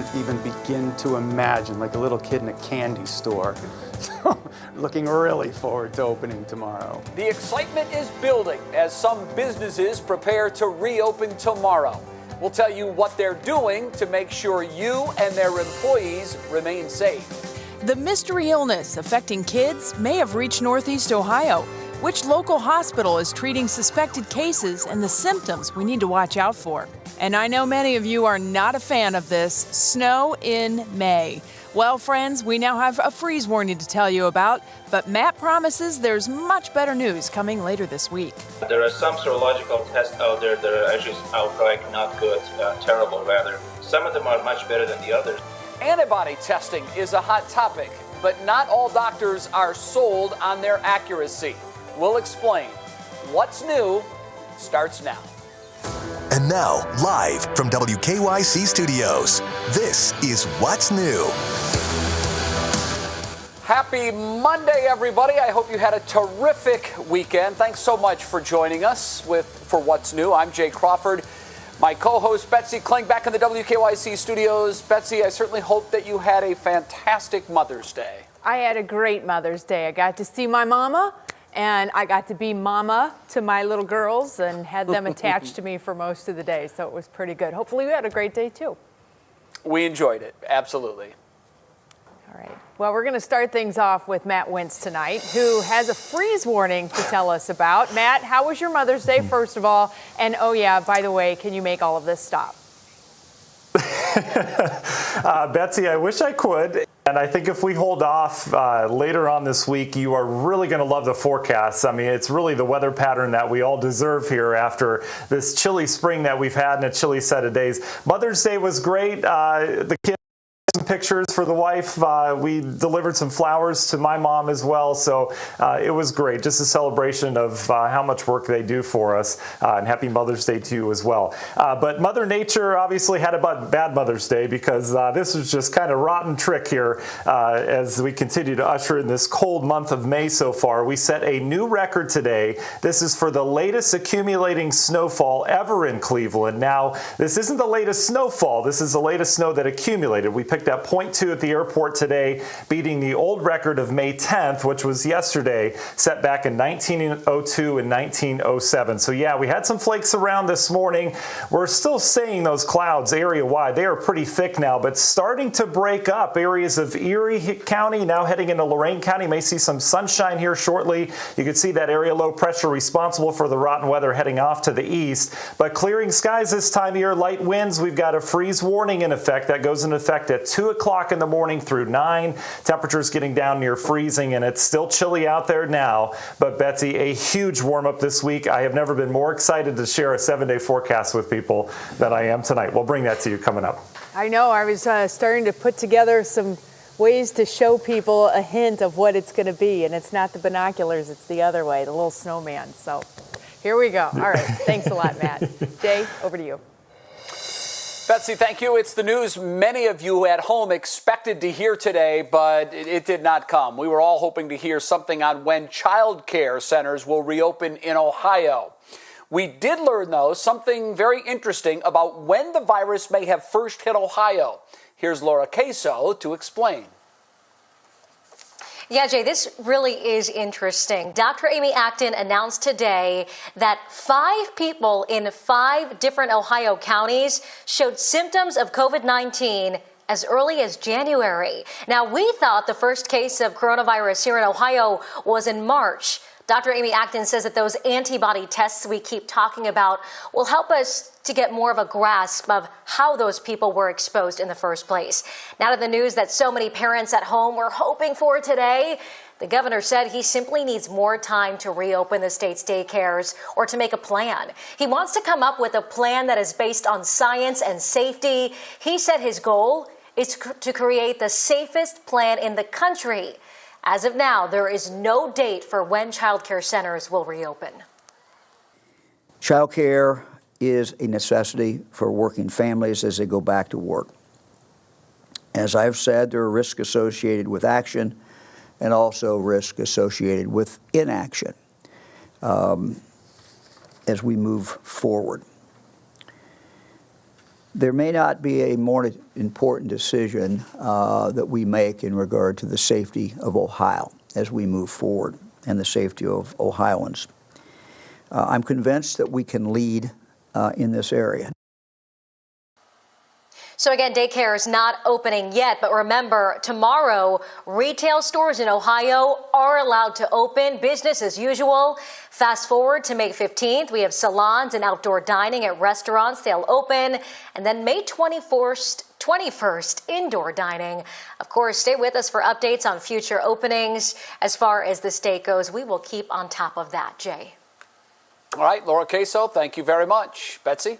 can't even begin to imagine, like a little kid in a candy store. Looking really forward to opening tomorrow. The excitement is building as some businesses prepare to reopen tomorrow. We'll tell you what they're doing to make sure you and their employees remain safe. The mystery illness affecting kids may have reached Northeast Ohio. Which local hospital is treating suspected cases and the symptoms we need to watch out for? And I know many of you are not a fan of this, snow in May. Well, friends, we now have a freeze warning to tell you about, but Matt promises there's much better news coming later this week. There are some serological tests out there that are actually outright not good, terrible rather. Some of them are much better than the others. Antibody testing is a hot topic, but not all doctors are sold on their accuracy. We'll explain. What's new starts now. And now, live from WKYC Studios, this is What's New. Happy Monday, everybody. I hope you had a terrific weekend. Thanks so much for joining us for What's New. I'm Jay Crawford. My co-host, Betsy Kling, back in the WKYC studios. Betsy, I certainly hope that you had a fantastic Mother's Day. I had a great Mother's Day. I got to see my mama, and I got to be mama to my little girls and had them attached to me for most of the day, so it was pretty good. Hopefully you had a great day, too. We enjoyed it, absolutely. All right. Well, we're going to start things off with Matt Wentz tonight, who has a freeze warning to tell us about. Matt, how was your Mother's Day, first of all? And, oh, yeah, by the way, can you make all of this stop? Betsy, I wish I could. And I think if we hold off later on this week, you are really going to love the forecasts. I mean, it's really the weather pattern that we all deserve here after this chilly spring that we've had and a chilly set of days. Mother's Day was great. The kids some pictures for the wife. We delivered some flowers to my mom as well. So it was great. Just a celebration of how much work they do for us. And happy Mother's Day to you as well. But Mother Nature obviously had a bad Mother's Day because this was just kind of rotten trick here as we continue to usher in this cold month of May so far. We set a new record today. This is for the latest accumulating snowfall ever in Cleveland. Now, this isn't the latest snowfall. This is the latest snow that accumulated. We picked up 0.2 at the airport today, beating the old record of May 10th, which was yesterday, set back in 1902 and 1907. So yeah, we had some flakes around this morning. We're still seeing those clouds area-wide. They are pretty thick now, but starting to break up. Areas of Erie County, now heading into Lorain County, may see some sunshine here shortly. You can see that area low pressure responsible for the rotten weather heading off to the east. But clearing skies this time of year, light winds. We've got a freeze warning in effect. That goes into effect at 2 o'clock in the morning through 9. Temperatures getting down near freezing, and it's still chilly out there now. But Betsy, a huge warm-up this week. I have never been more excited to share a 7-day forecast with people than I am tonight. We'll bring that to you coming up. I know. I was starting to put together some ways to show people a hint of what it's going to be, and it's not the binoculars, it's the other way, the little snowman. So here we go. All right. Thanks a lot, Matt. Jay, over to you. Betsy, thank you. It's the news many of you at home expected to hear today, but it did not come. We were all hoping to hear something on when child care centers will reopen in Ohio. We did learn, though, something very interesting about when the virus may have first hit Ohio. Here's Laura Queso to explain. Yeah, Jay, this really is interesting. Dr. Amy Acton announced today that 5 people in 5 different Ohio counties showed symptoms of COVID-19 as early as January. Now, we thought the first case of coronavirus here in Ohio was in March. Dr. Amy Acton says that those antibody tests we keep talking about will help us to get more of a grasp of how those people were exposed in the first place. Now to the news that so many parents at home were hoping for today. The governor said he simply needs more time to reopen the state's daycares or to make a plan. He wants to come up with a plan that is based on science and safety. He said his goal is to create the safest plan in the country. As of now, there is no date for when child care centers will reopen. Child care is a necessity for working families as they go back to work. As I've said, there are risks associated with action and also risk associated with inaction as we move forward. There may not be a more important decision that we make in regard to the safety of Ohio as we move forward and the safety of Ohioans. I'm convinced that we can lead in this area. So again, daycare is not opening yet, but remember, tomorrow, retail stores in Ohio are allowed to open business as usual. Fast forward to May 15th, we have salons and outdoor dining at restaurants. They'll open. And then May 21st, indoor dining. Of course, stay with us for updates on future openings. As far as the state goes, we will keep on top of that, Jay. All right, Laura Queso, thank you very much. Betsy?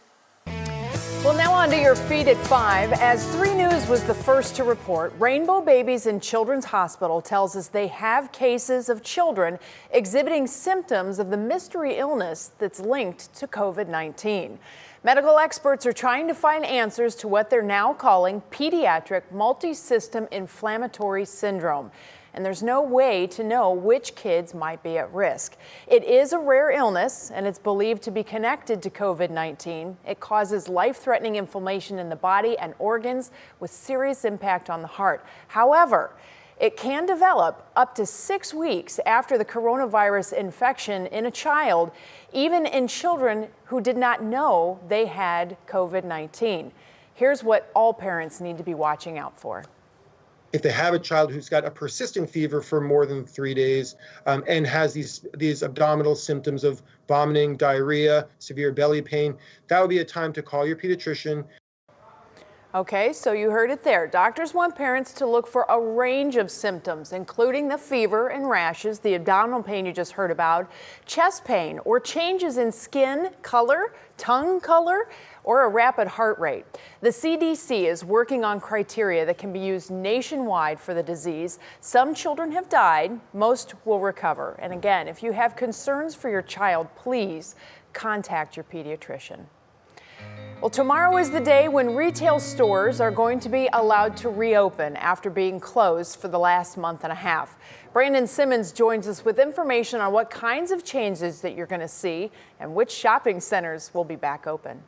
Well, now on to your feed at 5. As 3 News was the first to report, Rainbow Babies and Children's Hospital tells us they have cases of children exhibiting symptoms of the mystery illness that's linked to COVID-19. Medical experts are trying to find answers to what they're now calling pediatric multisystem inflammatory syndrome. And there's no way to know which kids might be at risk. It is a rare illness, and it's believed to be connected to COVID-19. It causes life-threatening inflammation in the body and organs with serious impact on the heart. However, it can develop up to 6 weeks after the coronavirus infection in a child, even in children who did not know they had COVID-19. Here's what all parents need to be watching out for. If they have a child who's got a persistent fever for more than 3 days and has these abdominal symptoms of vomiting, diarrhea, severe belly pain, that would be a time to call your pediatrician. Okay, so you heard it there. Doctors want parents to look for a range of symptoms, including the fever and rashes, the abdominal pain you just heard about, chest pain, or changes in skin color, tongue color, or a rapid heart rate. The CDC is working on criteria that can be used nationwide for the disease. Some children have died, most will recover. And again, if you have concerns for your child, please contact your pediatrician. Well, tomorrow is the day when retail stores are going to be allowed to reopen after being closed for the last month and a half. Brandon Simmons joins us with information on what kinds of changes that you're going to see and which shopping centers will be back open.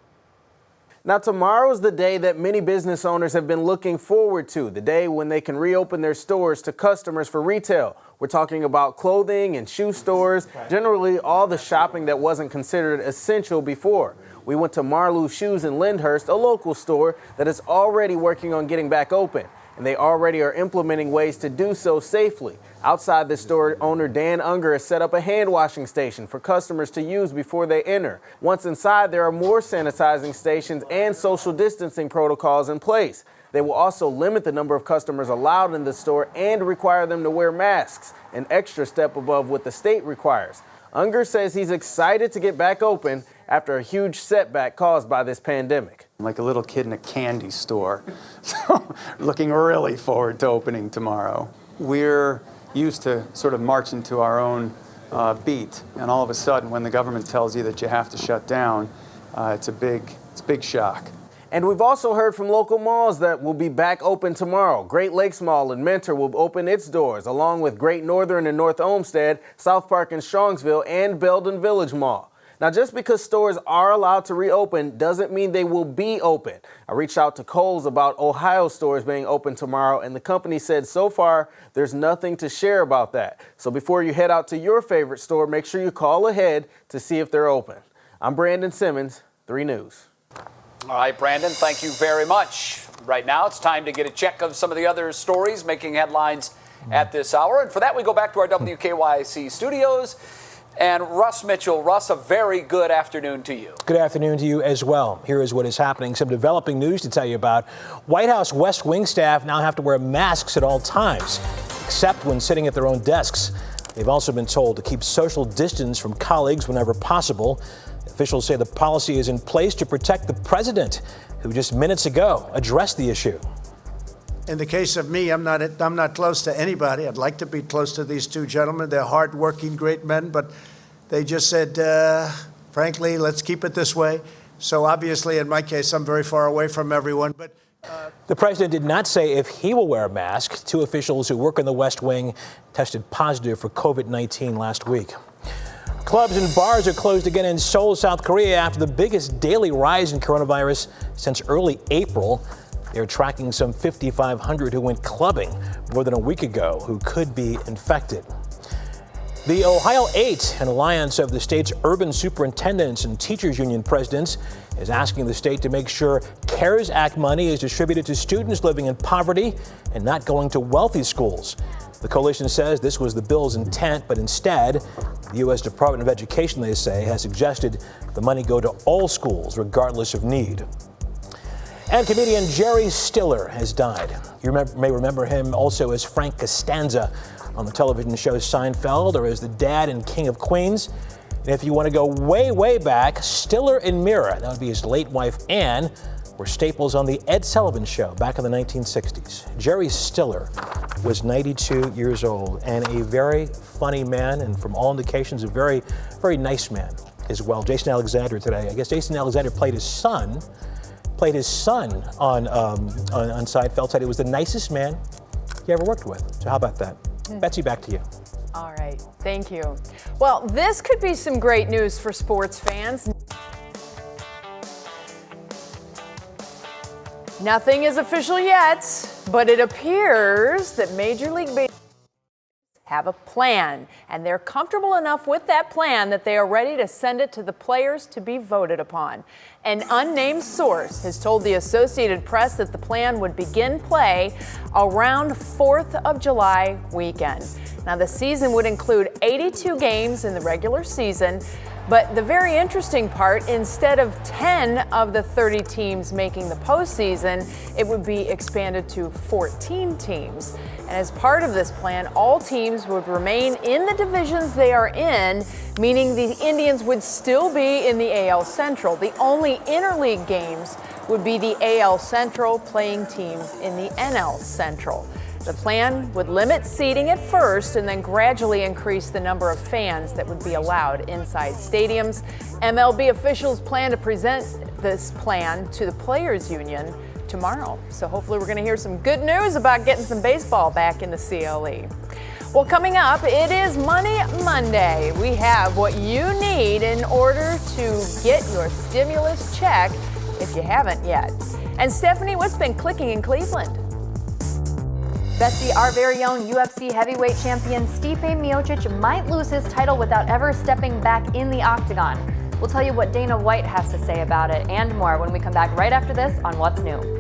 Now, tomorrow is the day that many business owners have been looking forward to, the day when they can reopen their stores to customers for retail. We're talking about clothing and shoe stores, generally all the shopping that wasn't considered essential before. We went to Marlou Shoes in Lyndhurst, a local store that is already working on getting back open, and they already are implementing ways to do so safely. Outside the store, owner Dan Unger has set up a hand washing station for customers to use before they enter. Once inside, there are more sanitizing stations and social distancing protocols in place. They will also limit the number of customers allowed in the store and require them to wear masks, an extra step above what the state requires. Unger says he's excited to get back open after a huge setback caused by this pandemic. I'm like a little kid in a candy store, so looking really forward to opening tomorrow. We're used to sort of marching to our own beat, and all of a sudden when the government tells you that you have to shut down, it's a big shock. And we've also heard from local malls that will be back open tomorrow. Great Lakes Mall in Mentor will open its doors, along with Great Northern in North Olmsted, South Park in Strongsville, and Belden Village Mall. Now, just because stores are allowed to reopen doesn't mean they will be open. I reached out to Kohl's about Ohio stores being open tomorrow, and the company said so far there's nothing to share about that. So before you head out to your favorite store, make sure you call ahead to see if they're open. I'm Brandon Simmons, 3 News. All right, Brandon, thank you very much. Right now, it's time to get a check of some of the other stories making headlines at this hour. And for that, we go back to our WKYC studios. And Russ Mitchell. Russ, a very good afternoon to you. Good afternoon to you as well. Here is what is happening. Some developing news to tell you about. White House West Wing staff now have to wear masks at all times, except when sitting at their own desks. They've also been told to keep social distance from colleagues whenever possible. Officials say the policy is in place to protect the president, who just minutes ago addressed the issue. In the case of me, I'm not close to anybody. I'd like to be close to these two gentlemen. They're hardworking, great men, but they just said, frankly, let's keep it this way. So obviously, in my case, I'm very far away from everyone. But the president did not say if he will wear a mask. 2 officials who work in the West Wing tested positive for COVID-19 last week. Clubs and bars are closed again in Seoul, South Korea after the biggest daily rise in coronavirus Since early April, they're tracking some 5,500 who went clubbing more than a week ago who could be infected. The Ohio 8, an alliance of the state's urban superintendents and teachers union presidents, is asking the state to make sure CARES Act money is distributed to students living in poverty and not going to wealthy schools. The coalition says this was the bill's intent, but instead, the U.S. Department of Education, they say, has suggested the money go to all schools, regardless of need. And comedian Jerry Stiller has died. You may remember him also as Frank Costanza on the television show Seinfeld, or as the dad in King of Queens. And if you want to go way, way back, Stiller and Mira, that would be his late wife Ann, were staples on the Ed Sullivan Show back in the 1960s. Jerry Stiller was 92 years old and a very funny man, and from all indications, a very, very nice man as well. Jason Alexander today. I guess Jason Alexander played his son on Seinfeld, said he was the nicest man he ever worked with. So how about that? Betsy, back to you. All right, thank you. Well, this could be some great news for sports fans. Nothing is official yet, but it appears that Major League Baseball have a plan, and they're comfortable enough with that plan that they are ready to send it to the players to be voted upon. An unnamed source has told the Associated Press that the plan would begin play around 4th of July weekend. Now, the season would include 82 games in the regular season, but the very interesting part, instead of 10 of the 30 teams making the postseason, it would be expanded to 14 teams. And as part of this plan, all teams would remain in the divisions they are in, meaning the Indians would still be in the AL Central. The only interleague games would be the AL Central playing teams in the NL Central. The plan would limit seating at first and then gradually increase the number of fans that would be allowed inside stadiums. MLB officials plan to present this plan to the Players Union tomorrow. So hopefully we're going to hear some good news about getting some baseball back in the CLE. Well, coming up, it is Money Monday. We have what you need in order to get your stimulus check if you haven't yet. And Stephanie, what's been clicking in Cleveland? Betsy, our very own UFC heavyweight champion Stipe Miocic might lose his title without ever stepping back in the octagon. We'll tell you what Dana White has to say about it and more when we come back right after this on What's New.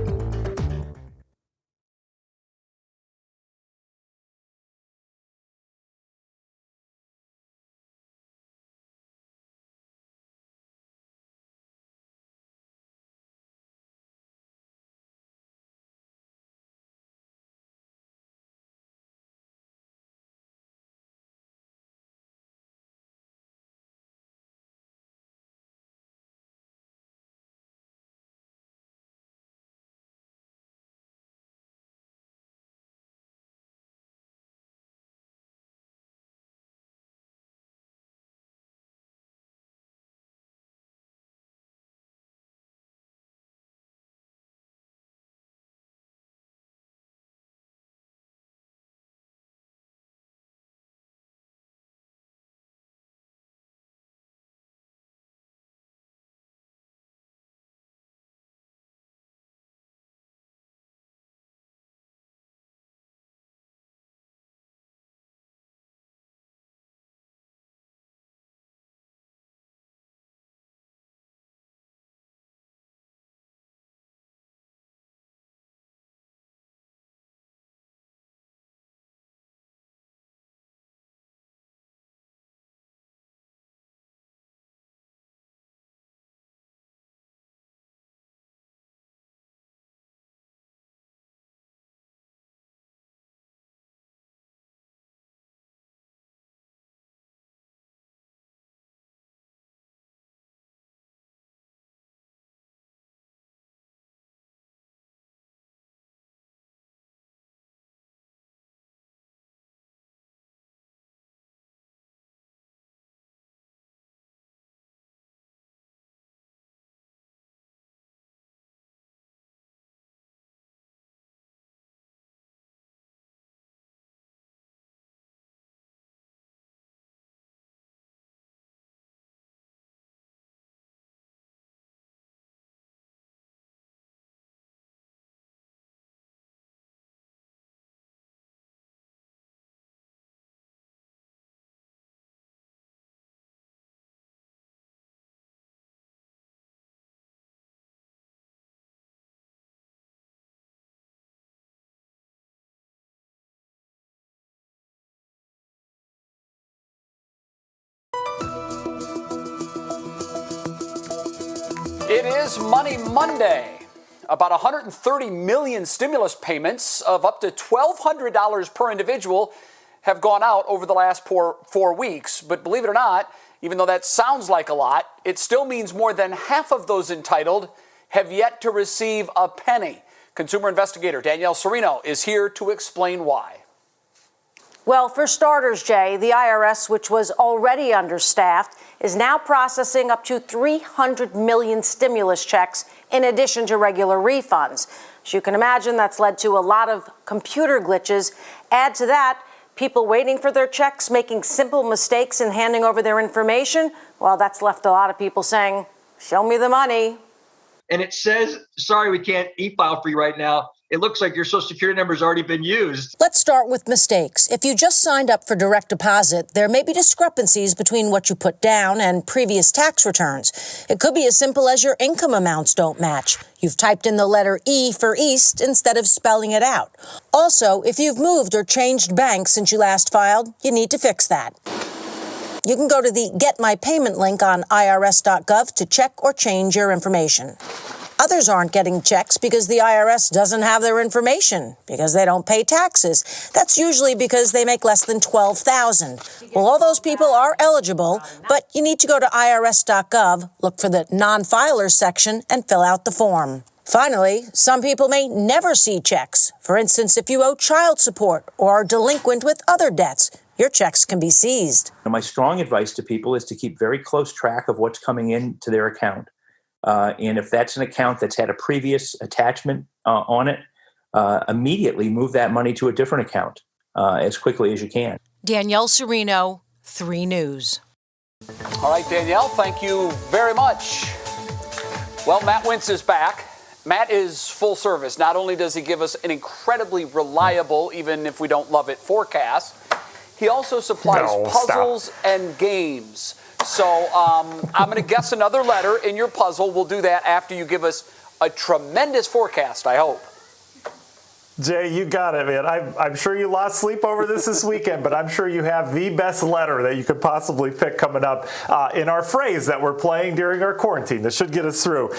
It is Money Monday. About 130 million stimulus payments of up to $1,200 per individual have gone out over the last 4 weeks. But believe it or not, even though that sounds like a lot, it still means more than half of those entitled have yet to receive a penny. Consumer investigator Danielle Serino is here to explain why. Well, for starters, Jay, the IRS, which was already understaffed, is now processing up to 300 million stimulus checks in addition to regular refunds. As you can imagine, that's led to a lot of computer glitches. Add to that, people waiting for their checks, making simple mistakes in handing over their information. Well, that's left a lot of people saying, show me the money. And it says, sorry, we can't e-file for you right now. It looks like your Social Security number has already been used. Let's start with mistakes. If you just signed up for direct deposit, there may be discrepancies between what you put down and previous tax returns. It could be as simple as your income amounts don't match. You've typed in the letter E for East instead of spelling it out. Also, if you've moved or changed banks since you last filed, you need to fix that. You can go to the Get My Payment link on irs.gov to check or change your information. Others aren't getting checks because the IRS doesn't have their information, because they don't pay taxes. That's usually because they make less than $12,000. Well, all those people are eligible, but you need to go to irs.gov, look for the non-filers section, and fill out the form. Finally, some people may never see checks. For instance, if you owe child support or are delinquent with other debts, your checks can be seized. My strong advice to people is to keep very close track of what's coming into their account. And if that's an account that's had a previous attachment on it, immediately move that money to a different account as quickly as you can. Danielle Serino, 3 News. All right, Danielle, thank you very much. Well, Matt Wintz is back. Matt is full service. Not only does he give us an incredibly reliable, even if we don't love it, forecast, he also supplies puzzles and games. So I'm going to guess another letter in your puzzle. We'll do that after you give us a tremendous forecast, I hope. Jay, you got it, man. I'm sure you lost sleep over this weekend, but I'm sure you have the best letter that you could possibly pick coming up in our phrase that we're playing during our quarantine. This should get us through.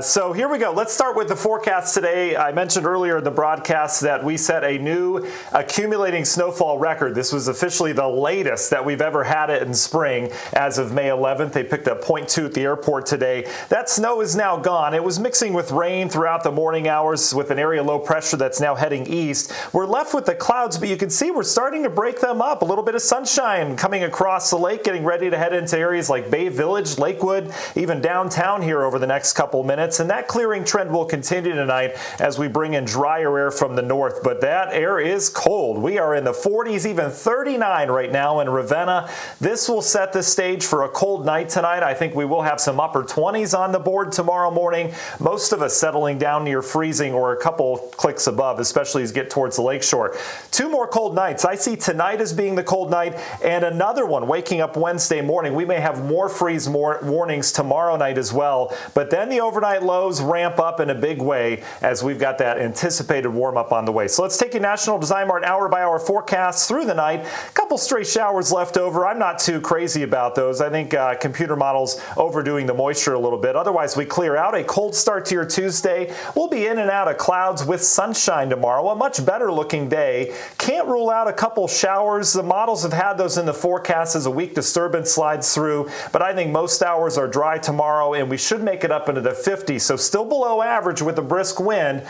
So here we go. Let's start with the forecast today. I mentioned earlier in the broadcast that we set a new accumulating snowfall record. This was officially the latest that we've ever had it in spring. As of May 11th, they picked up 0.2 at the airport today. That snow is now gone. It was mixing with rain throughout the morning hours with an area low pressure that's now heading east. We're left with the clouds, but you can see we're starting to break them up. A little bit of sunshine coming across the lake, getting ready to head into areas like Bay Village, Lakewood, even downtown here over the next couple minutes. And that clearing trend will continue tonight as we bring in drier air from the north. But that air is cold. We are in the 40s, even 39 right now in Ravenna. This will set the stage for a cold night tonight. I think we will have some upper 20s on the board tomorrow morning. Most of us settling down near freezing or a couple clicks above, especially as you get towards the lakeshore. 2 more cold nights. I see tonight as being the cold night and another one waking up Wednesday morning. We may have more freeze warnings tomorrow night as well, but then the overnight lows ramp up in a big way as we've got that anticipated warm up on the way. So let's take a National Design Mart hour by hour forecast through the night. A couple stray showers left over. I'm not too crazy about those. I think computer models overdoing the moisture a little bit. Otherwise, we clear out. A cold start to your Tuesday. We'll be in and out of clouds with sunshine tomorrow. A much better looking day. Can't rule out a couple showers. The models have had those in the forecast as a weak disturbance slides through, but I think most hours are dry tomorrow and we should make it up into the 50s. So still below average with a brisk wind,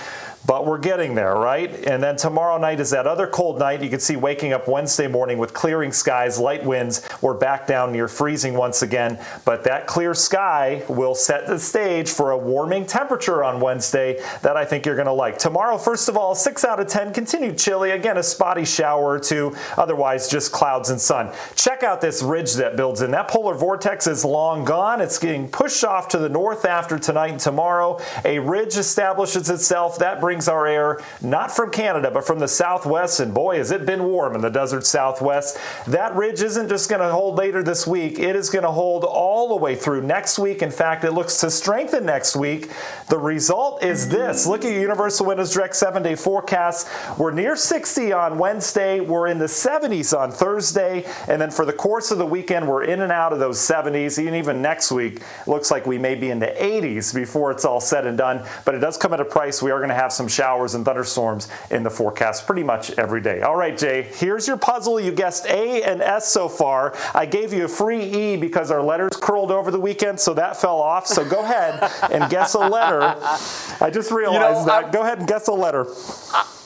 but we're getting there, right? And then tomorrow night is that other cold night. You can see waking up Wednesday morning with clearing skies, light winds. We're back down near freezing once again, but that clear sky will set the stage for a warming temperature on Wednesday that I think you're going to like. Tomorrow, first of all, 6 out of 10, continued chilly. Again, a spotty shower or two, otherwise just clouds and sun. Check out this ridge that builds in. That polar vortex is long gone. It's getting pushed off to the north after tonight and tomorrow. A ridge establishes itself. That brings brings our air not from Canada, but from the southwest. And boy, has it been warm in the desert southwest. That ridge isn't just going to hold later this week. It is going to hold all the way through next week. In fact, it looks to strengthen next week. The result is this. Look at your Universal Windows Direct 7-day forecast. We're near 60 on Wednesday. We're in the 70s on Thursday. And then for the course of the weekend, we're in and out of those 70s. And even next week, looks like we may be in the 80s before it's all said and done. But it does come at a price. We are going to have some showers and thunderstorms in the forecast pretty much every day. All right, Jay, here's your puzzle. You guessed A and S so far. I gave you a free E because our letters curled over the weekend, so that fell off. So go ahead and guess a letter. I just realized that. Go ahead and guess a letter.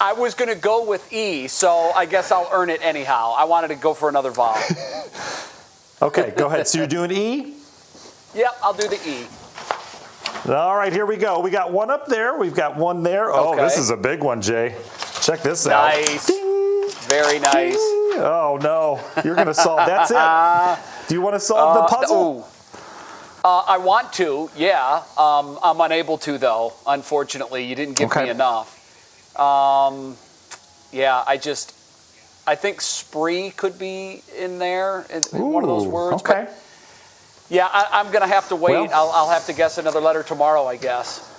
I was going to go with E, so I guess I'll earn it anyhow. I wanted to go for another vowel. Okay, go ahead. So you're doing E? Yep, I'll do the E. All right, here we go. We got one up there. We've got one there. Oh, this is a big one, Jay. Check this out. Nice. Ding. Very nice. Ding. Oh, no. You're going to solve. That's it. Do you want to solve the puzzle? I want to, yeah. I'm unable to, though. Unfortunately, you didn't give me enough. Yeah, I think spree could be in there, in one of those words. Okay. But yeah, I'm going to have to wait. Well, I'll have to guess another letter tomorrow, I guess.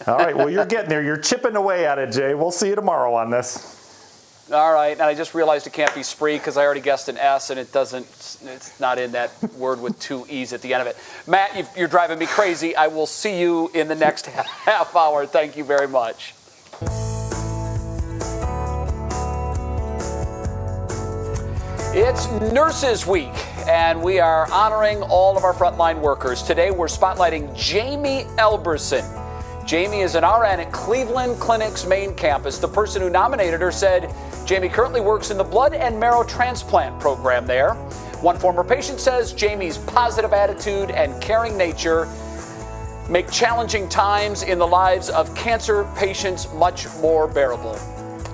All right, well, you're getting there. You're chipping away at it, Jay. We'll see you tomorrow on this. All right, and I just realized it can't be spree because I already guessed an S, and it's not in that word with two E's at the end of it. Matt, you're driving me crazy. I will see you in the next half hour. Thank you very much. It's Nurses Week, and we are honoring all of our frontline workers. Today, we're spotlighting Jamie Elberson. Jamie is an RN at Cleveland Clinic's main campus. The person who nominated her said Jamie currently works in the blood and marrow transplant program there. One former patient says Jamie's positive attitude and caring nature make challenging times in the lives of cancer patients much more bearable.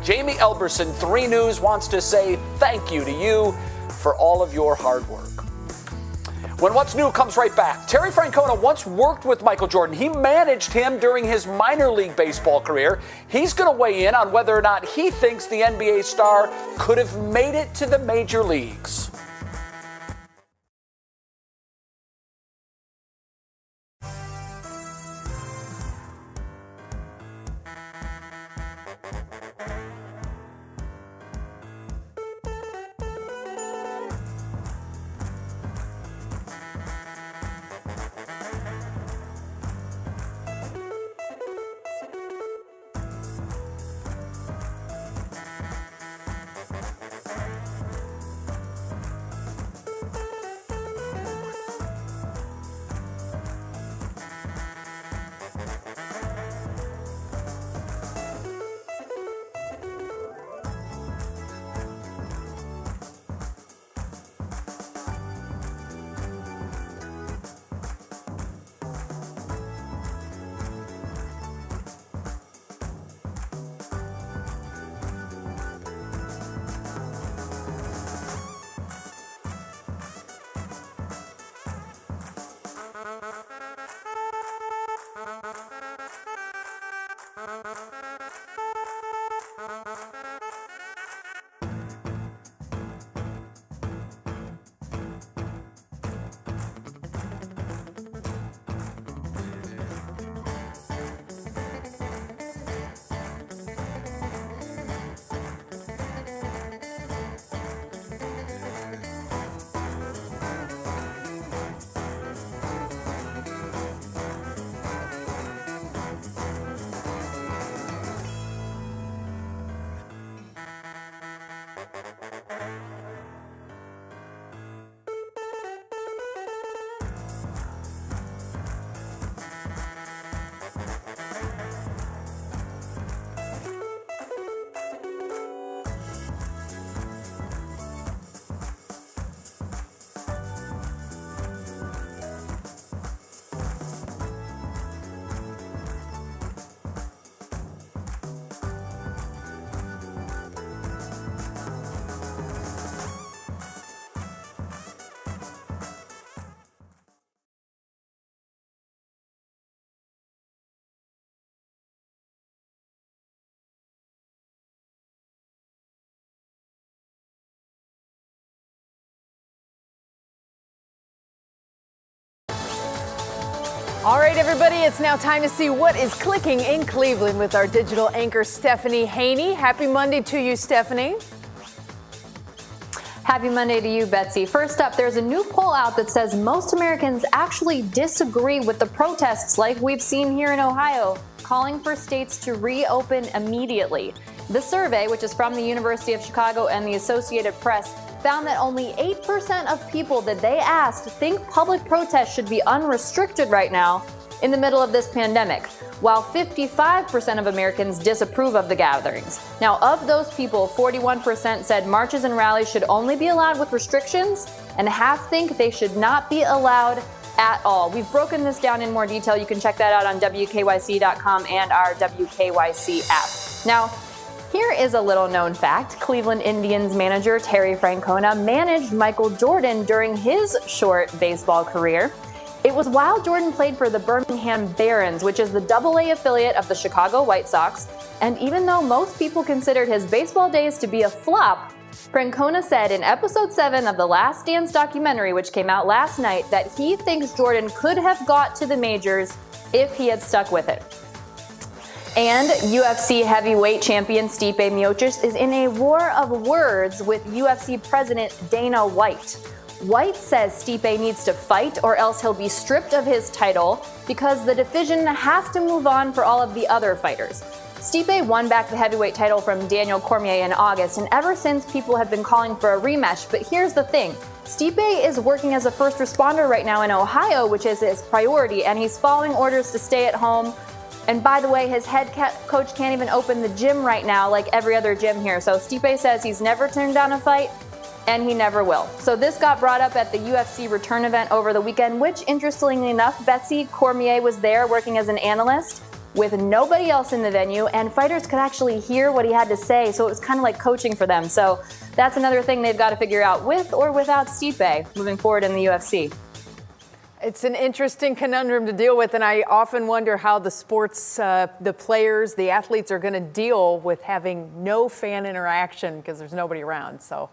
Jamie Elberson, 3 News, wants to say thank you to you for all of your hard work. When What's New comes right back, Terry Francona once worked with Michael Jordan. He managed him during his minor league baseball career. He's going to weigh in on whether or not he thinks the NBA star could have made it to the major leagues. All right, everybody, it's now time to see what is clicking in Cleveland with our digital anchor, Stephanie Haney. Happy Monday to you, Stephanie. Happy Monday to you, Betsy. First up, there's a new poll out that says most Americans actually disagree with the protests like we've seen here in Ohio, calling for states to reopen immediately. The survey, which is from the University of Chicago and the Associated Press, found that only 8% of people that they asked think public protests should be unrestricted right now in the middle of this pandemic, while 55% of Americans disapprove of the gatherings. Now, of those people, 41% said marches and rallies should only be allowed with restrictions, and half think they should not be allowed at all. We've broken this down in more detail. You can check that out on WKYC.com and our WKYC app. Now, here is a little known fact. Cleveland Indians manager Terry Francona managed Michael Jordan during his short baseball career. It was while Jordan played for the Birmingham Barons, which is the AA affiliate of the Chicago White Sox. And even though most people considered his baseball days to be a flop, Francona said in episode 7 of the Last Dance documentary, which came out last night, that he thinks Jordan could have got to the majors if he had stuck with it. And UFC heavyweight champion Stipe Miocic is in a war of words with UFC president Dana White. White says Stipe needs to fight or else he'll be stripped of his title because the division has to move on for all of the other fighters. Stipe won back the heavyweight title from Daniel Cormier in August, and ever since people have been calling for a rematch. But here's the thing. Stipe is working as a first responder right now in Ohio, which is his priority, and he's following orders to stay at home. And by the way, his head coach can't even open the gym right now like every other gym here. So Stipe says he's never turned down a fight, and he never will. So this got brought up at the UFC return event over the weekend, which, interestingly enough, Betsy Cormier was there working as an analyst with nobody else in the venue, and fighters could actually hear what he had to say. So it was kind of like coaching for them. So that's another thing they've got to figure out with or without Stipe moving forward in the UFC. It's an interesting conundrum to deal with, and I often wonder how the sports, the players, the athletes are going to deal with having no fan interaction because there's nobody around. So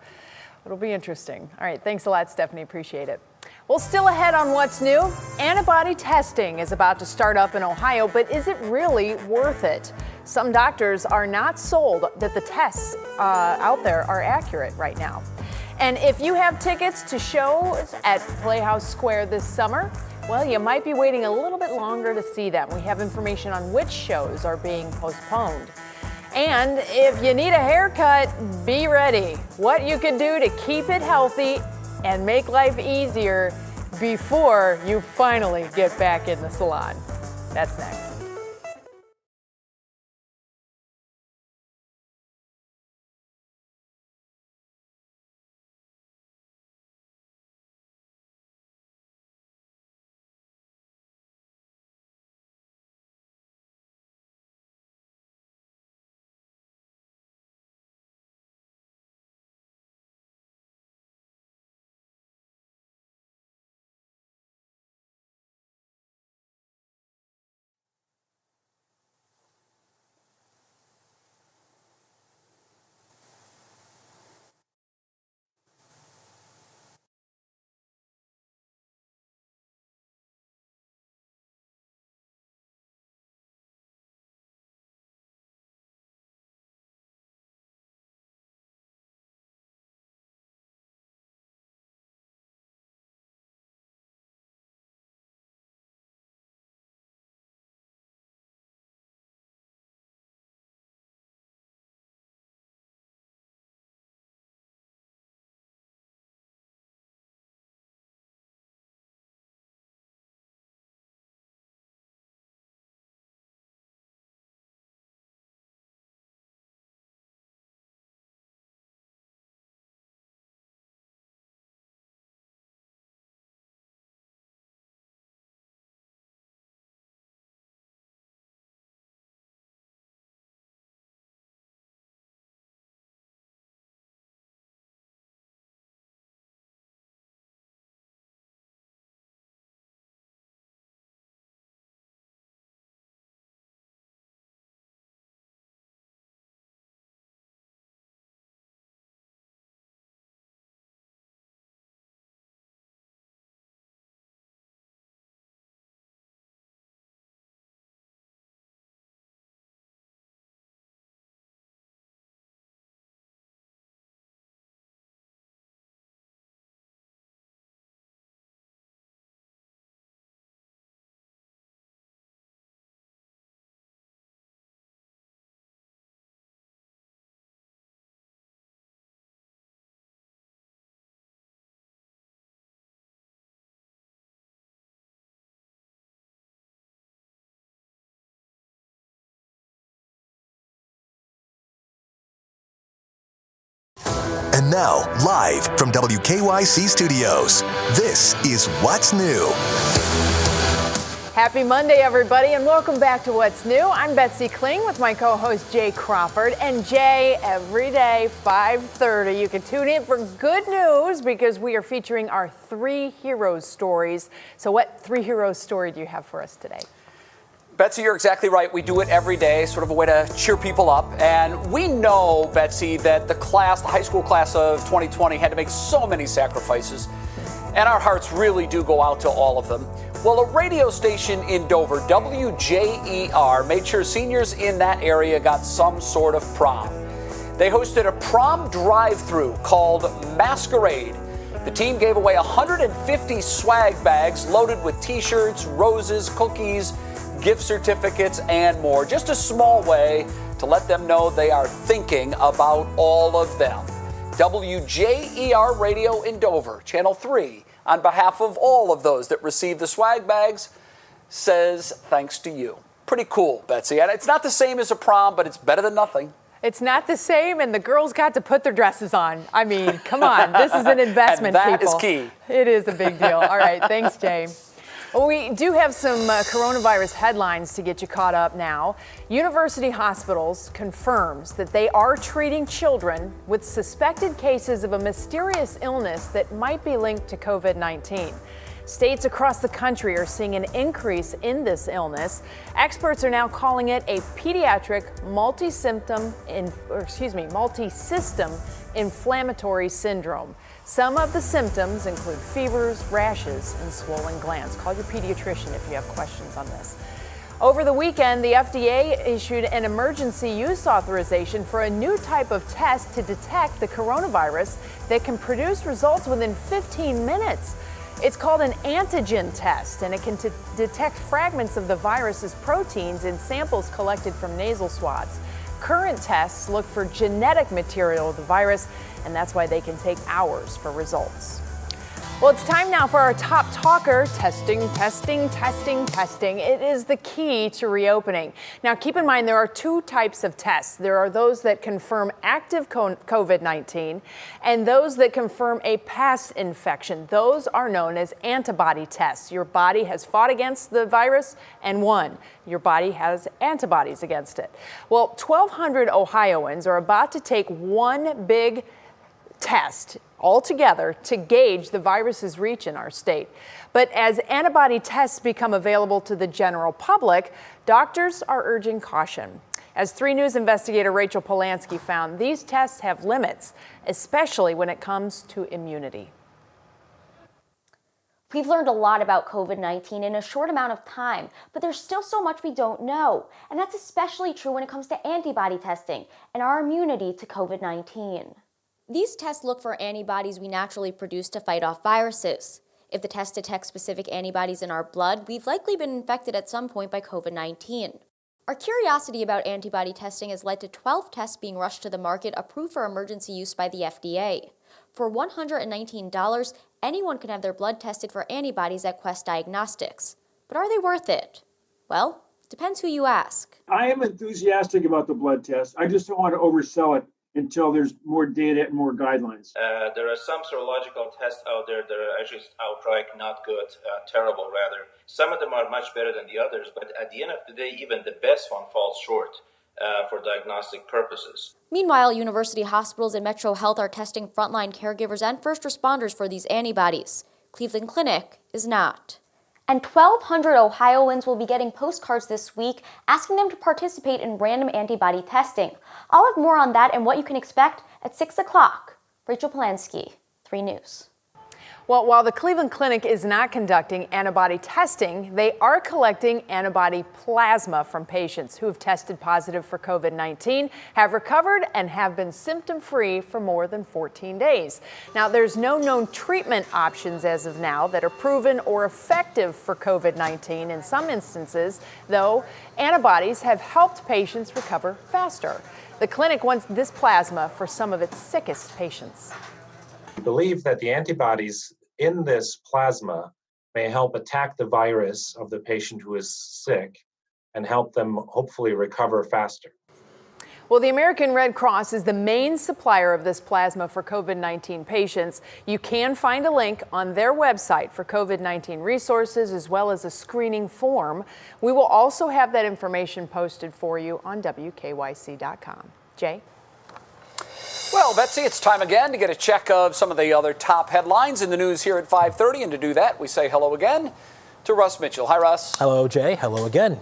it'll be interesting. All right, thanks a lot, Stephanie. Appreciate it. Well, still ahead on what's new. Antibody testing is about to start up in Ohio, but is it really worth it? Some doctors are not sold that the tests out there are accurate right now. And if you have tickets to shows at Playhouse Square this summer, well, you might be waiting a little bit longer to see them. We have information on which shows are being postponed. And if you need a haircut, be ready. What you can do to keep it healthy and make life easier before you finally get back in the salon. That's next. And now, live from WKYC Studios, this is What's New. Happy Monday, everybody, and welcome back to What's New. I'm Betsy Kling with my co-host Jay Crawford. And Jay, every day, 5:30, you can tune in for good news because we are featuring our 3 heroes stories. So what 3 heroes story do you have for us today? Betsy, you're exactly right. We do it every day, sort of a way to cheer people up. And we know, Betsy, that the high school class of 2020 had to make so many sacrifices. And our hearts really do go out to all of them. Well, a radio station in Dover, WJER, made sure seniors in that area got some sort of prom. They hosted a prom drive-through called Masquerade. The team gave away 150 swag bags loaded with t-shirts, roses, cookies, gift certificates, and more. Just a small way to let them know they are thinking about all of them. WJER Radio in Dover, Channel 3, on behalf of all of those that received the swag bags, says thanks to you. Pretty cool, Betsy. And it's not the same as a prom, but it's better than nothing. It's not the same, and the girls got to put their dresses on. I mean, come on, this is an investment, and that people. is key. It is a big deal. All right, thanks, Jay. Well, we do have some coronavirus headlines to get you caught up now. University Hospitals confirms that they are treating children with suspected cases of a mysterious illness that might be linked to COVID-19. States across the country are seeing an increase in this illness. Experts are now calling it a pediatric multi-system inflammatory syndrome. Some of the symptoms include fevers, rashes, and swollen glands. Call your pediatrician if you have questions on this. Over the weekend, the FDA issued an emergency use authorization for a new type of test to detect the coronavirus that can produce results within 15 minutes. It's called an antigen test, and it can detect fragments of the virus's proteins in samples collected from nasal swabs. Current tests look for genetic material of the virus, and that's why they can take hours for results. Well, it's time now for our top talker. Testing, testing, testing, testing. It is the key to reopening. Now, keep in mind, there are 2 types of tests. There are those that confirm active COVID-19 and those that confirm a past infection. Those are known as antibody tests. Your body has fought against the virus and won. Your body has antibodies against it. Well, 1,200 Ohioans are about to take one big test altogether to gauge the virus's reach in our state. But as antibody tests become available to the general public, doctors are urging caution. As 3 News investigator Rachel Polanski found, these tests have limits, especially when it comes to immunity. We've learned a lot about COVID-19 in a short amount of time, but there's still so much we don't know. And that's especially true when it comes to antibody testing and our immunity to COVID-19. These tests look for antibodies we naturally produce to fight off viruses. If the test detects specific antibodies in our blood, we've likely been infected at some point by COVID-19. Our curiosity about antibody testing has led to 12 tests being rushed to the market approved for emergency use by the FDA. For $119, anyone can have their blood tested for antibodies at Quest Diagnostics. But are they worth it? Well, it depends who you ask. I am enthusiastic about the blood test. I just don't want to oversell it until there's more data and more guidelines. There are some serological tests out there that are actually outright not good, terrible rather. Some of them are much better than the others, but at the end of the day, even the best one falls short for diagnostic purposes. Meanwhile, university hospitals and Metro Health are testing frontline caregivers and first responders for these antibodies. Cleveland Clinic is not. And 1,200 Ohioans will be getting postcards this week asking them to participate in random antibody testing. I'll have more on that and what you can expect at 6 o'clock. Rachel Polanski, 3 News. Well, while the Cleveland Clinic is not conducting antibody testing, they are collecting antibody plasma from patients who have tested positive for COVID-19, have recovered, and have been symptom-free for more than 14 days. Now, there's no known treatment options as of now that are proven or effective for COVID-19. In some instances, though, antibodies have helped patients recover faster. The clinic wants this plasma for some of its sickest patients. We believe that the antibodies in this plasma may help attack the virus of the patient who is sick and help them hopefully recover faster. Well, the American Red Cross is the main supplier of this plasma for COVID-19 patients. You can find a link on their website for COVID-19 resources as well as a screening form. We will also have that information posted for you on WKYC.com. Jay? Well, Betsy, it's time again to get a check of some of the other top headlines in the news here at 5:30. And to do that, we say hello again to Russ Mitchell. Hi, Russ. Hello, Jay. Hello again.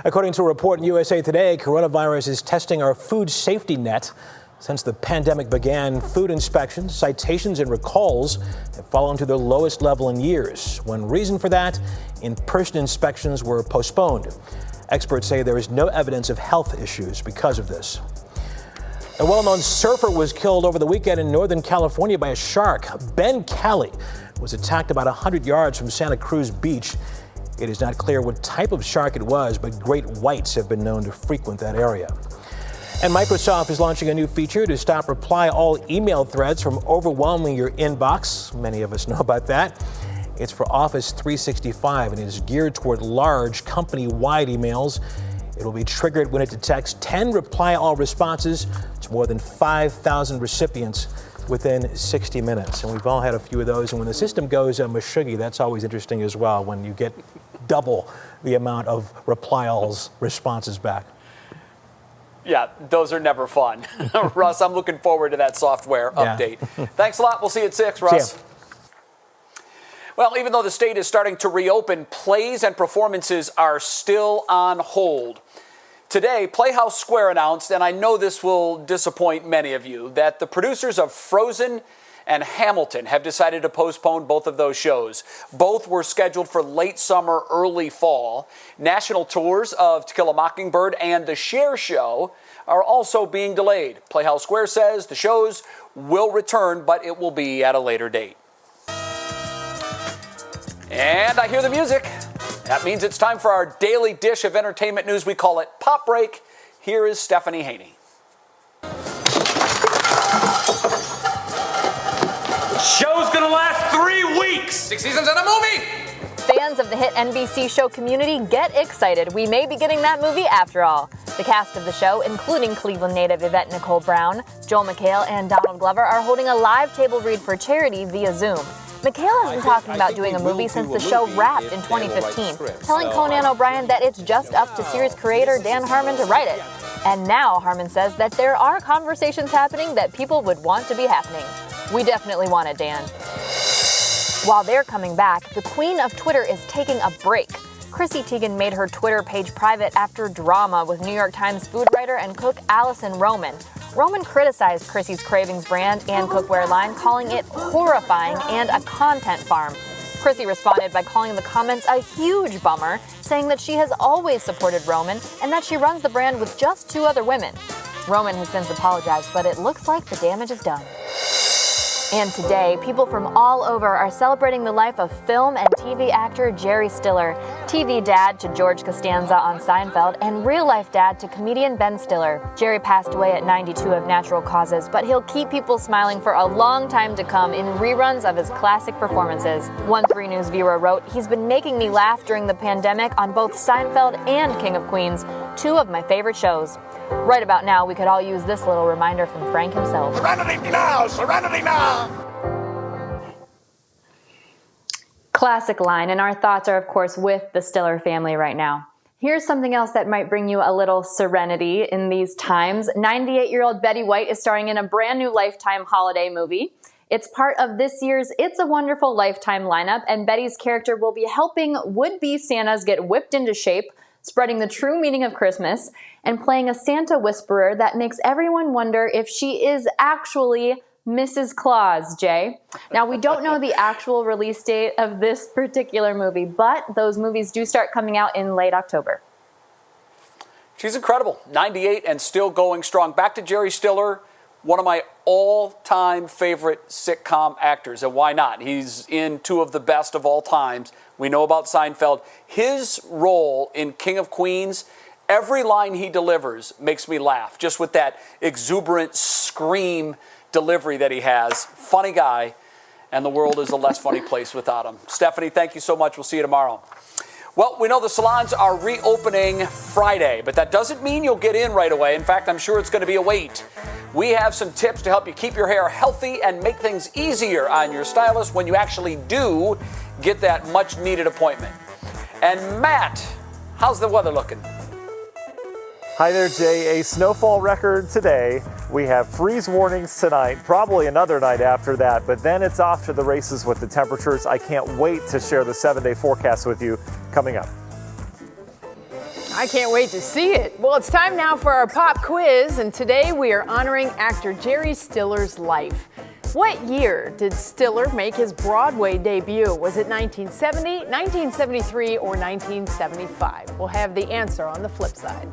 According to a report in USA Today, coronavirus is testing our food safety net. Since the pandemic began, food inspections, citations, and recalls have fallen to their lowest level in years. One reason for that, in-person inspections were postponed. Experts say there is no evidence of health issues because of this. A well-known surfer was killed over the weekend in Northern California by a shark. Ben Kelly was attacked about 100 yards from Santa Cruz Beach. It is not clear what type of shark it was, but great whites have been known to frequent that area. And Microsoft is launching a new feature to stop reply all email threads from overwhelming your inbox. Many of us know about that. It's for Office 365 and it is geared toward large company-wide emails. It will be triggered when it detects 10 reply all responses to more than 5,000 recipients within 60 minutes. And we've all had a few of those. And when the system goes mashuggy, that's always interesting as well, when you get double the amount of reply alls responses back. Yeah, those are never fun. Russ, I'm looking forward to that software update. Thanks a lot. We'll see you at 6, Russ. See ya. Well, even though the state is starting to reopen, plays and performances are still on hold. Today, Playhouse Square announced, and I know this will disappoint many of you, that the producers of Frozen and Hamilton have decided to postpone both of those shows. Both were scheduled for late summer, early fall. National tours of To Kill a Mockingbird and The Cher Show are also being delayed. Playhouse Square says the shows will return, but it will be at a later date. And I hear the music. That means it's time for our daily dish of entertainment news. We call it Pop Break. Here is Stephanie Haney. Show's gonna last 3 weeks. 6 seasons and a movie. Fans of the hit NBC show Community, get excited. We may be getting that movie after all. The cast of the show, including Cleveland native Yvette Nicole Brown, Joel McHale, and Donald Glover, are holding a live table read for charity via Zoom. McHale has been talking about doing a movie since the show wrapped in 2015, telling Conan O'Brien that it's just up to series creator Dan Harmon to write it. And now Harmon says that there are conversations happening that people would want to be happening. We definitely want it, Dan. While they're coming back, the queen of Twitter is taking a break. Chrissy Teigen made her Twitter page private after drama with New York Times food writer and cook Allison Roman. Roman criticized Chrissy's Cravings brand and cookware line, calling it horrifying and a content farm. Chrissy responded by calling the comments a huge bummer, saying that she has always supported Roman and that she runs the brand with just 2 other women. Roman has since apologized, but it looks like the damage is done. And today, people from all over are celebrating the life of film and TV actor Jerry Stiller, TV dad to George Costanza on Seinfeld, and real-life dad to comedian Ben Stiller. Jerry passed away at 92 of natural causes, but he'll keep people smiling for a long time to come in reruns of his classic performances. One 3 News viewer wrote, "He's been making me laugh during the pandemic on both Seinfeld and King of Queens, 2 of my favorite shows." Right about now, we could all use this little reminder from Frank himself. Serenity now! Serenity now! Classic line, and our thoughts are, of course, with the Stiller family right now. Here's something else that might bring you a little serenity in these times. 98-year-old Betty White is starring in a brand new Lifetime holiday movie. It's part of this year's It's a Wonderful Lifetime lineup, and Betty's character will be helping would-be Santas get whipped into shape, spreading the true meaning of Christmas, and playing a Santa whisperer that makes everyone wonder if she is actually Mrs. Claus, Jay. Now, we don't know the actual release date of this particular movie, but those movies do start coming out in late October. She's incredible, 98 and still going strong. Back to Jerry Stiller, one of my all-time favorite sitcom actors, and why not? He's in 2 of the best of all times. We know about Seinfeld. His role in King of Queens, every line he delivers makes me laugh, just with that exuberant scream delivery that he has. Funny guy, and the world is a less funny place without him. Stephanie, thank you so much. We'll see you tomorrow. Well, we know the salons are reopening Friday, but that doesn't mean you'll get in right away. In fact, I'm sure it's going to be a wait. We have some tips to help you keep your hair healthy and make things easier on your stylist when you actually do get that much needed appointment. And Matt, how's the weather looking? Hi there, Jay. A snowfall record today. We have freeze warnings tonight, probably another night after that, but then it's off to the races with the temperatures. I can't wait to share the 7-day forecast with you coming up. I can't wait to see it. Well, it's time now for our pop quiz, and today we are honoring actor Jerry Stiller's life. What year did Stiller make his Broadway debut? Was it 1970, 1973, or 1975? We'll have the answer on the flip side.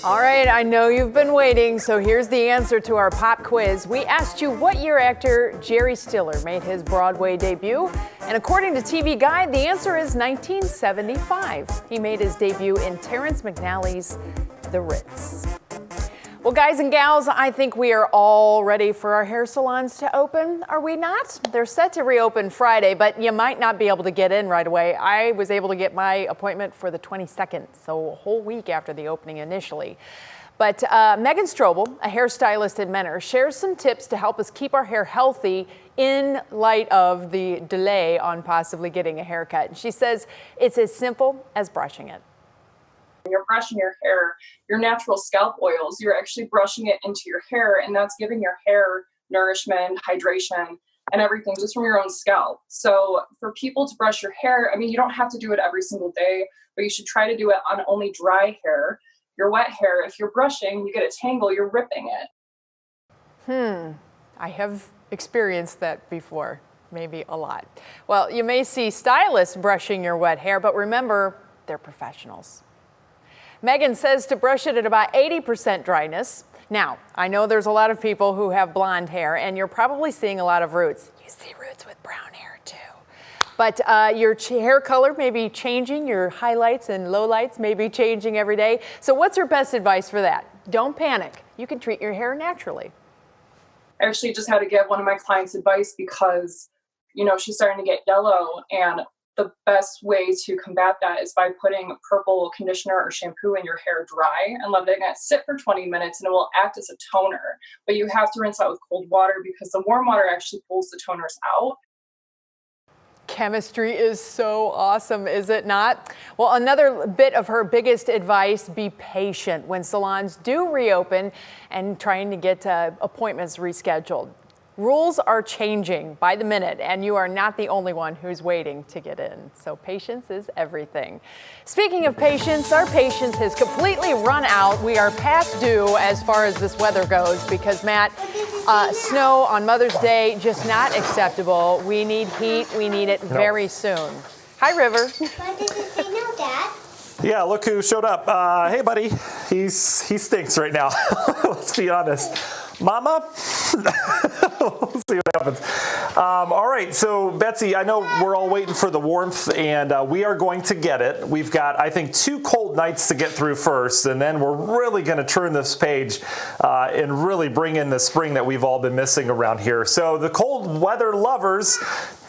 All right, I know you've been waiting, so here's the answer to our pop quiz. We asked you what year actor Jerry Stiller made his Broadway debut, and according to TV Guide, the answer is 1975. He made his debut in Terrence McNally's The Ritz. Well, guys and gals, I think we are all ready for our hair salons to open, are we not? They're set to reopen Friday, but you might not be able to get in right away. I was able to get my appointment for the 22nd, so a whole week after the opening initially. But Megan Strobel, a hairstylist at Menor, shares some tips to help us keep our hair healthy in light of the delay on possibly getting a haircut. And she says it's as simple as brushing it. When you're brushing your hair, your natural scalp oils, you're actually brushing it into your hair, and that's giving your hair nourishment, hydration, and everything just from your own scalp. So for people to brush your hair, I mean, you don't have to do it every single day, but you should try to do it on only dry hair. Your wet hair, if you're brushing, you get a tangle, you're ripping it. I have experienced that before, maybe a lot. Well, you may see stylists brushing your wet hair, but remember, they're professionals. Megan says to brush it at about 80% dryness. Now, I know there's a lot of people who have blonde hair, and you're probably seeing a lot of roots. You see roots with brown hair too. But your hair color may be changing, your highlights and lowlights may be changing every day. So what's your best advice for that? Don't panic. You can treat your hair naturally. I actually just had to give one of my clients advice because she's starting to get yellow. And the best way to combat that is by putting purple conditioner or shampoo in your hair dry and letting it sit for 20 minutes, and it will act as a toner. But you have to rinse out with cold water because the warm water actually pulls the toners out. Chemistry is so awesome, is it not? Well, another bit of her biggest advice, be patient when salons do reopen and trying to get appointments rescheduled. Rules are changing by the minute, and you are not the only one who's waiting to get in. So patience is everything. Speaking of patience, our patience has completely run out. We are past due as far as this weather goes because, Matt, snow on Mother's Day, just not acceptable. We need heat. We need it very soon. Hi, River. Why did it say no, Dad? Yeah, look who showed up. Hey, buddy. He stinks right now. Let's be honest. Mama? We'll see what happens. All right, so Betsy, I know we're all waiting for the warmth, and we are going to get it. We've got, I think, 2 cold nights to get through first, and then we're really going to turn this page and really bring in the spring that we've all been missing around here. So the cold weather lovers,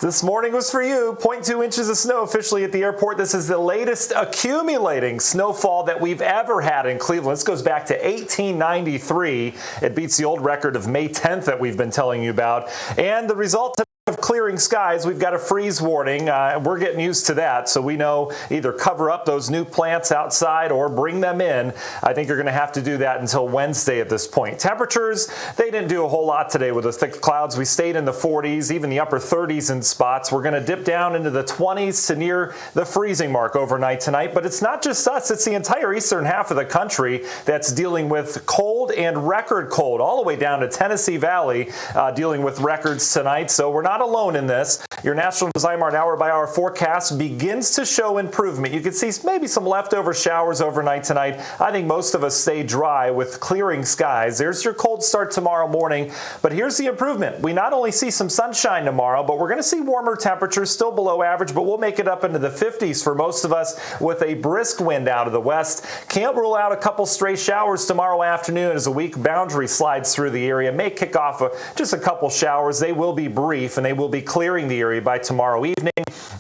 this morning was for you. 0.2 inches of snow officially at the airport. This is the latest accumulating snowfall that we've ever had in Cleveland. This goes back to 1893. It beats the old record of May 10th that we've been telling you about. And the result of clearing skies, we've got a freeze warning. We're getting used to that, so we know either cover up those new plants outside or bring them in. I think you're going to have to do that until Wednesday at this point. Temperatures, they didn't do a whole lot today with the thick clouds. We stayed in the 40s, even the upper 30s in spots. We're going to dip down into the 20s to near the freezing mark overnight tonight, but it's not just us, it's the entire eastern half of the country that's dealing with cold and record cold, all the way down to Tennessee Valley, dealing with records tonight, so we're not alone in this. Your National Design Mart hour-by-hour forecast begins to show improvement. You can see maybe some leftover showers overnight tonight. I think most of us stay dry with clearing skies. There's your cold start tomorrow morning, but here's the improvement. We not only see some sunshine tomorrow, but we're going to see warmer temperatures, still below average, but we'll make it up into the 50s for most of us with a brisk wind out of the west. Can't rule out a couple stray showers tomorrow afternoon as a weak boundary slides through the area. May kick off just a couple showers. They will be brief, and they will be clearing the area by tomorrow evening.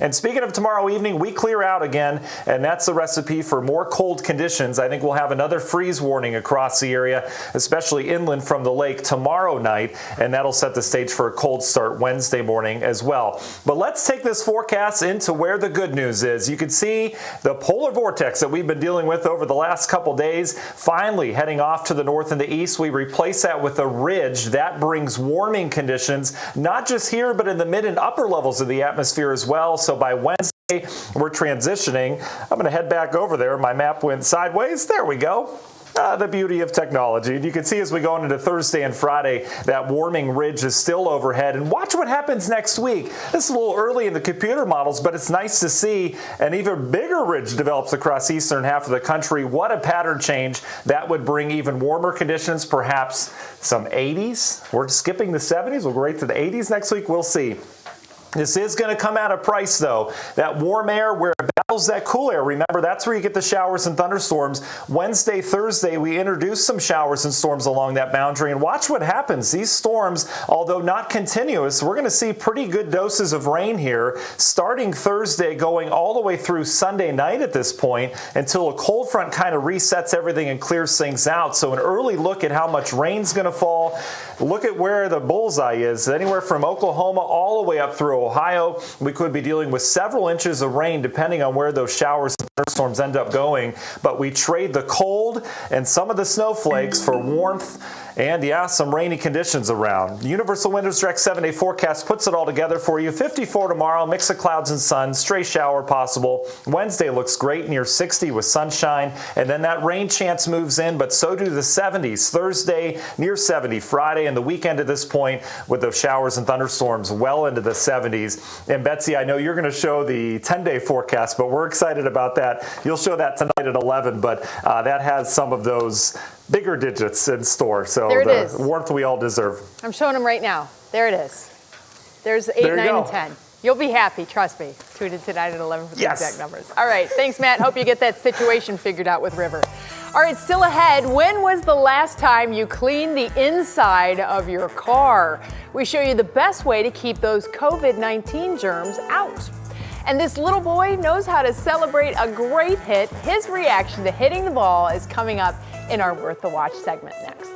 And speaking of tomorrow evening, we clear out again, and that's the recipe for more cold conditions. I think we'll have another freeze warning across the area, especially inland from the lake tomorrow night, and that'll set the stage for a cold start Wednesday morning as well. But let's take this forecast into where the good news is. You can see the polar vortex that we've been dealing with over the last couple days finally heading off to the north and the east. We replace that with a ridge that brings warming conditions, not just here, but in the mid and upper levels of the atmosphere as well. So by Wednesday, we're transitioning. I'm going to head back over there. My map went sideways. There we go. The beauty of technology. And you can see as we go into Thursday and Friday, that warming ridge is still overhead. And watch what happens next week. This is a little early in the computer models, but it's nice to see an even bigger ridge develops across the eastern half of the country. What a pattern change. That would bring even warmer conditions, perhaps some 80s. We're skipping the 70s. We'll go right to the 80s next week. We'll see. This is going to come at a price, though. That warm air where it battles that cool air. Remember, that's where you get the showers and thunderstorms. Wednesday, Thursday, we introduce some showers and storms along that boundary. And watch what happens. These storms, although not continuous, we're going to see pretty good doses of rain here starting Thursday, going all the way through Sunday night at this point until a cold front kind of resets everything and clears things out. So an early look at how much rain's going to fall. Look at where the bullseye is. Anywhere from Oklahoma all the way up through Ohio, we could be dealing with several inches of rain depending on where those showers and thunderstorms end up going. But we trade the cold and some of the snowflakes for warmth and, yeah, some rainy conditions around. The Universal Windows Direct 7-day forecast puts it all together for you. 54 tomorrow, mix of clouds and sun, stray shower possible. Wednesday looks great, near 60 with sunshine. And then that rain chance moves in, but so do the 70s. Thursday, near 70. Friday and the weekend at this point with those showers and thunderstorms well into the 70s. And Betsy, I know you're going to show the 10-day forecast, but we're excited about that. You'll show that tonight at 11, but that has some of those bigger digits in store. So there it the is. Warmth we all deserve. I'm showing them right now. There it is. There's 8, 9, and 10. You'll be happy, trust me. Tune in tonight at 11 for the exact numbers. All right, thanks, Matt. Hope you get that situation figured out with River. All right, still ahead, when was the last time you cleaned the inside of your car? We show you the best way to keep those COVID-19 germs out. And this little boy knows how to celebrate a great hit. His reaction to hitting the ball is coming up in our Worth the Watch segment next.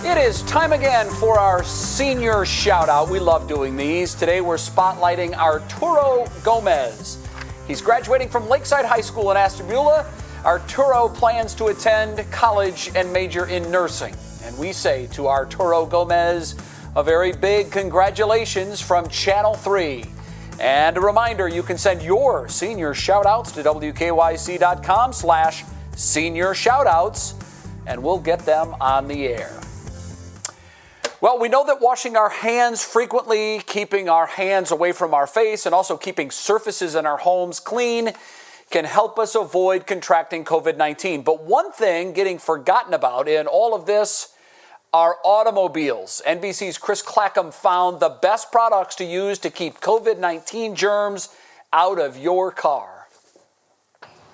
It is time again for our senior shout out. We love doing these. Today we're spotlighting Arturo Gomez. He's graduating from Lakeside High School in Ashtabula. Arturo plans to attend college and major in nursing. And we say to Arturo Gomez, a very big congratulations from Channel 3. And a reminder, you can send your senior shout outs to WKYC.com/senior shoutouts, and we'll get them on the air. Well, we know that washing our hands frequently, keeping our hands away from our face, and also keeping surfaces in our homes clean can help us avoid contracting COVID-19. But one thing getting forgotten about in all of this are automobiles. NBC's Chris Clackham found the best products to use to keep COVID-19 germs out of your car.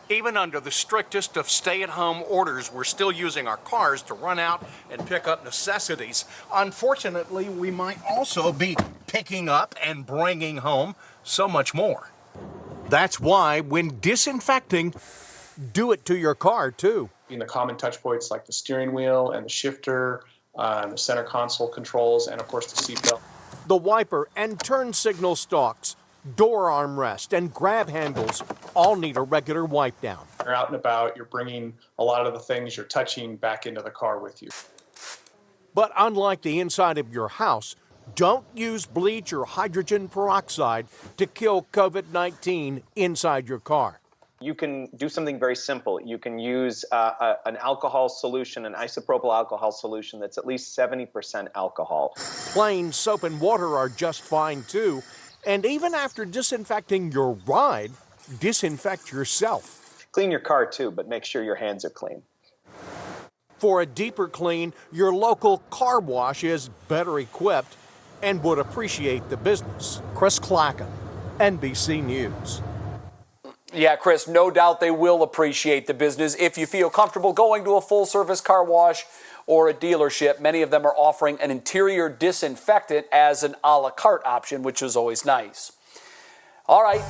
Even under the strictest of stay-at-home orders, we're still using our cars to run out and pick up necessities. Unfortunately, we might also be picking up and bringing home so much more. That's why, when disinfecting, do it to your car, too. In the common touch points like the steering wheel and the shifter, the center console controls, and of course the seatbelt. The wiper and turn signal stalks, door armrest, and grab handles all need a regular wipe down. You're out and about, you're bringing a lot of the things you're touching back into the car with you. But unlike the inside of your house, don't use bleach or hydrogen peroxide to kill COVID-19 inside your car. You can do something very simple. You can use an alcohol solution, an isopropyl alcohol solution that's at least 70% alcohol. Plain soap and water are just fine too. And even after disinfecting your ride, disinfect yourself. Clean your car too, but make sure your hands are clean. For a deeper clean, your local car wash is better equipped and would appreciate the business. Chris Clackham, NBC News. Yeah, Chris, no doubt they will appreciate the business if you feel comfortable going to a full-service car wash or a dealership. Many of them are offering an interior disinfectant as an a la carte option, which is always nice. All right,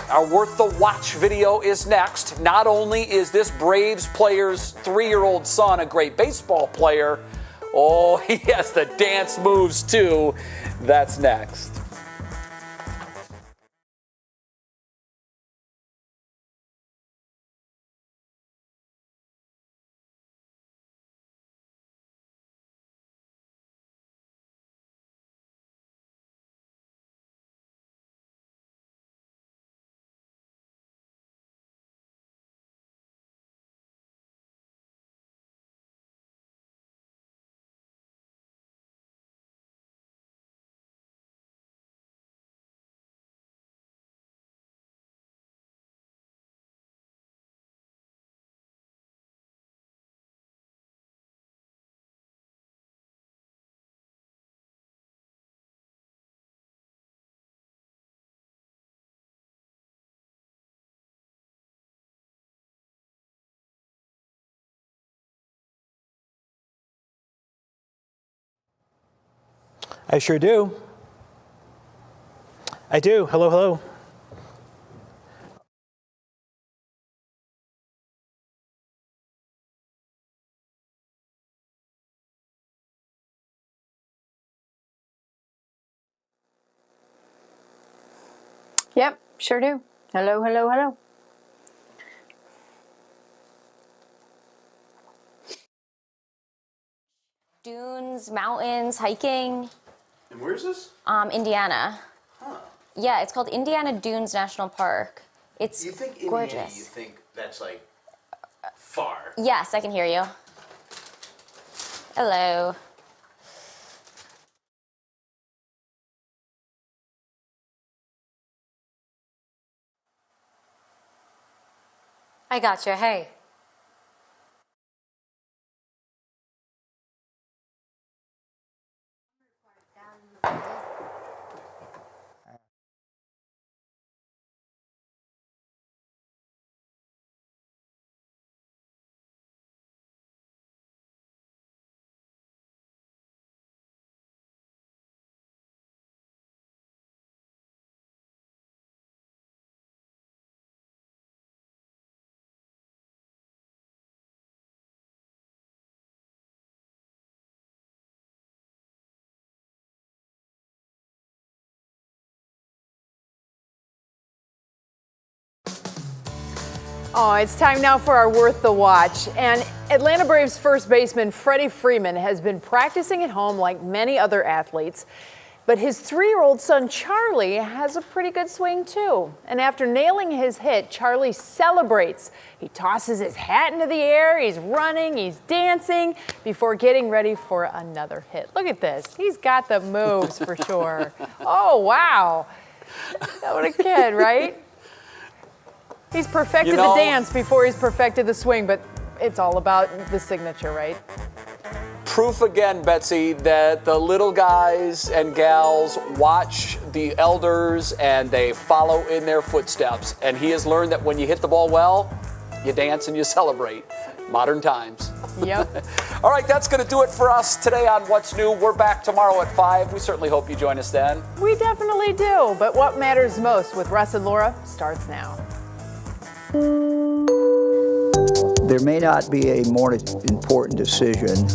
our Worth the Watch video is next. Not only is this Braves player's 3-year-old son a great baseball player, oh, he has the dance moves too. That's next. I sure do. I do. Hello, hello. Yep, sure do. Hello, hello, hello. Dunes, mountains, hiking. And where's this? Indiana. Huh. Yeah, it's called Indiana Dunes National Park. It's You think gorgeous. Indiana, you think that's like far. Yes, I can hear you. Hello. I gotcha. Hey. Oh, it's time now for our Worth the Watch. And Atlanta Braves first baseman Freddie Freeman has been practicing at home like many other athletes. But his 3-year-old son Charlie has a pretty good swing too. And after nailing his hit, Charlie celebrates. He tosses his hat into the air, he's running, he's dancing before getting ready for another hit. Look at this. He's got the moves for sure. Oh, wow. What a kid, right? He's perfected the dance before he's perfected the swing, but it's all about the signature, right? Proof again, Betsy, that the little guys and gals watch the elders and they follow in their footsteps. And he has learned that when you hit the ball well, you dance and you celebrate. Modern times. Yep. All right, that's going to do it for us today on What's New. We're back tomorrow at 5. We certainly hope you join us then. We definitely do. But what matters most with Russ and Laura starts now. There may not be a more important decision